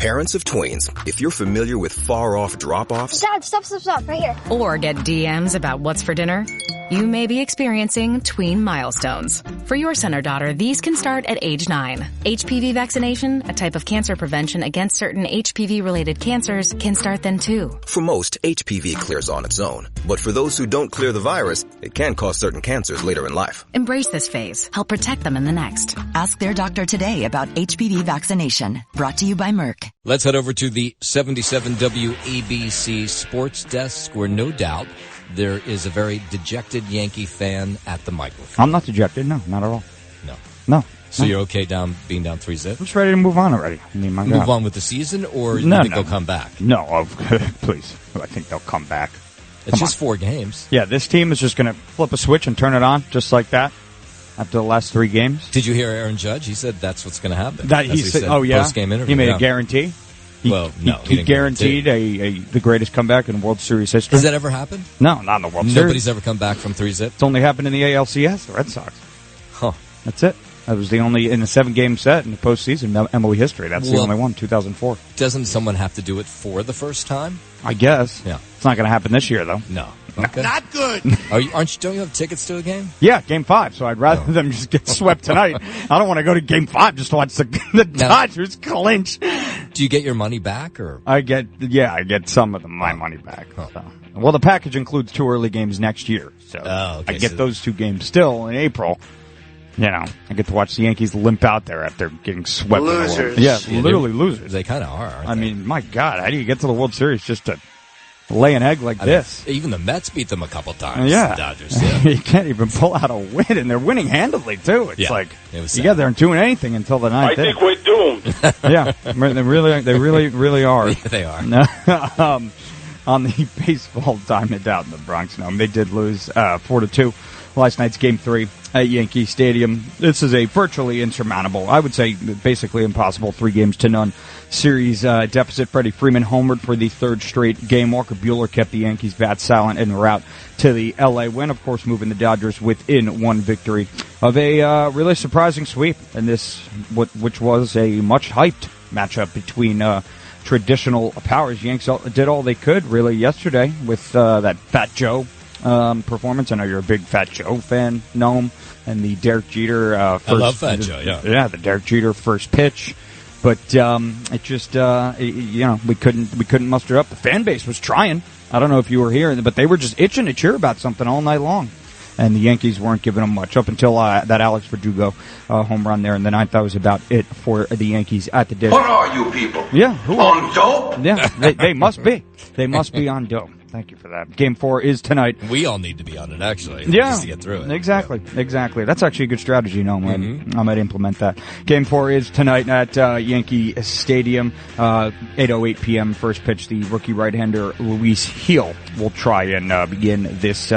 Parents of tweens, if you're familiar with far-off drop-offs... Dad, stop, right here. Or get DMs about what's for dinner, you may be experiencing tween milestones. For your son or daughter, these can start at age 9. HPV vaccination, a type of cancer prevention against certain HPV-related cancers, can start then too. For most, HPV clears on its own. But for those who don't clear the virus, it can cause certain cancers later in life. Embrace this phase. Help protect them in the next. Ask their doctor today about HPV vaccination. Brought to you by Merck. Let's head over to the 77 WABC sports desk, where no doubt there is a very dejected Yankee fan at the microphone. I'm not dejected. No, not at all. No. So you're okay being down 3-0? I'm just ready to move on already. I mean, move on with the season, or you think they'll come back? No, please. I think they'll come back. It's just 4 games. Yeah, this team is just going to flip a switch and turn it on just like that after the last 3 games. Did you hear Aaron Judge? He said that's what's going to happen. He said, oh, yeah? Post-game interview. He made a guarantee? He guaranteed the greatest comeback in World Series history. Has that ever happened? No, not in the World Series. Nobody's ever come back from 3-0? It's only happened in the ALCS, the Red Sox. Huh. That's it. That was the only, in the 7-game set in the postseason MLB history. That's the only one, 2004. Doesn't someone have to do it for the first time? I guess. Yeah. It's not going to happen this year, though. No. Okay. Not good. Don't you have tickets to a game? Yeah, Game 5. So I'd rather them just get swept tonight. I don't want to go to Game 5 just to watch the Dodgers clinch. Do you get your money back, or? I get some of my money back. So. Well, the package includes 2 early games next year. So okay, I get those 2 games still in April. You know, I get to watch the Yankees limp out there after getting swept. Losers. Yeah, literally losers. They kind of are, aren't they? I mean, my God, how do you get to the World Series just to lay an egg like this? Even the Mets beat them a couple times. Yeah. The Dodgers, yeah. You can't even pull out a win, and they're winning handily, too. It's like, you get there and doing anything until the 9th. I think we're doomed. Yeah, they really are. Yeah, they are. On the baseball diamond out in the Bronx, no, they did lose 4-2. Last night's Game 3 at Yankee Stadium. This is a virtually insurmountable, I would say basically impossible, 3-0 series deficit. Freddie Freeman homered for the 3rd straight game. Walker Buehler kept the Yankees bat silent en route to the L.A. win, of course moving the Dodgers within 1 victory of a really surprising sweep in this, which was a much hyped matchup between traditional powers. Yanks did all they could really yesterday with that Fat Joe performance. I know you're a big Fat Joe fan, Noam, and the Derek Jeter first. I love Fat Joe, yeah. Yeah, the Derek Jeter first pitch. But it just we couldn't muster up. The fan base was trying. I don't know if you were here, but they were just itching to cheer about something all night long. And the Yankees weren't giving them much up until that Alex Verdugo home run there in the 9th. That was about it for the Yankees at the dinner. What are you people? Yeah, on dope? Yeah, they must be. They must be on dope. Thank you for that. Game 4 is tonight. We all need to be on it, actually. Yeah. Just to get through it. Exactly. That's actually a good strategy, I might implement that. Game 4 is tonight at Yankee Stadium, 8:08 p.m. First pitch, the rookie right-hander Luis Gil will try and begin this,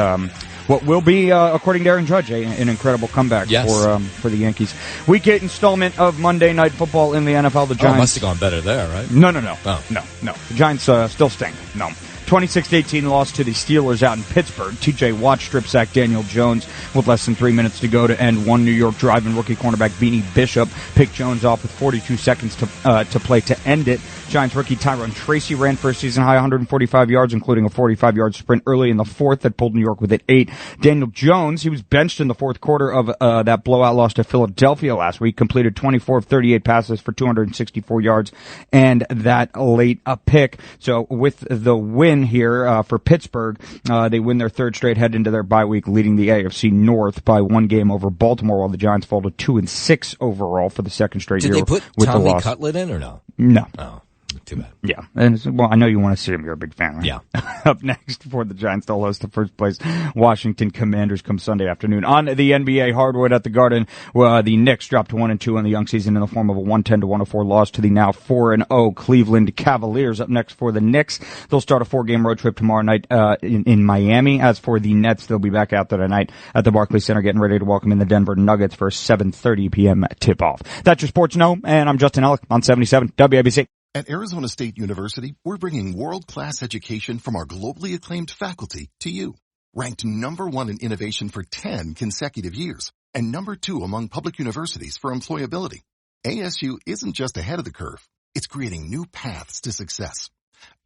what will be, according to Aaron Judge, an incredible comeback for the Yankees. Week 8 installment of Monday Night Football in the NFL. The Giants must have gone better there, right? No. Oh. No. The Giants still stink. No. 26-18 loss to the Steelers out in Pittsburgh. T.J. Watt strip sacked Daniel Jones with less than 3 minutes to go to end one New York drive, and rookie cornerback Beanie Bishop picked Jones off with 42 seconds to play to end it. Giants rookie Tyrone Tracy ran for a season-high 145 yards, including a 45-yard sprint early in the 4th that pulled New York with it 8. Daniel Jones, he was benched in the 4th quarter of that blowout loss to Philadelphia last week, completed 24 of 38 passes for 264 yards and that late a pick. So with the win here for Pittsburgh, they win their 3rd straight, head into their bye week, leading the AFC North by 1 game over Baltimore, while the Giants fall to 2-6 overall for the 2nd straight year. Did they put Tommy Cutlet in or no? No. Oh. Too bad. Yeah. And, well, I know you want to see him. You're a big fan, right? Yeah. Up next for the Giants, they'll host the first place Washington Commanders come Sunday afternoon. On the NBA hardwood at the Garden, the Knicks dropped 1-2 in the young season in the form of a 110-104 loss to the now 4-0 Cleveland Cavaliers. Up next for the Knicks, they'll start a 4-game road trip tomorrow night in Miami. As for the Nets, they'll be back out there tonight at the Barclays Center, getting ready to welcome in the Denver Nuggets for a 7:30 p.m. tip-off. That's your Sports Know, and I'm Justin Ellick on 77 WABC. At Arizona State University, we're bringing world-class education from our globally acclaimed faculty to you. Ranked number 1 in innovation for 10 consecutive years and number 2 among public universities for employability. ASU isn't just ahead of the curve, It's creating new paths to success.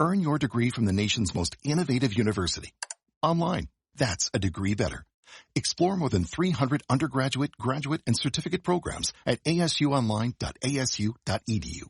Earn your degree from the nation's most innovative university. Online. That's a degree better. Explore more than 300 undergraduate, graduate, and certificate programs at asuonline.asu.edu.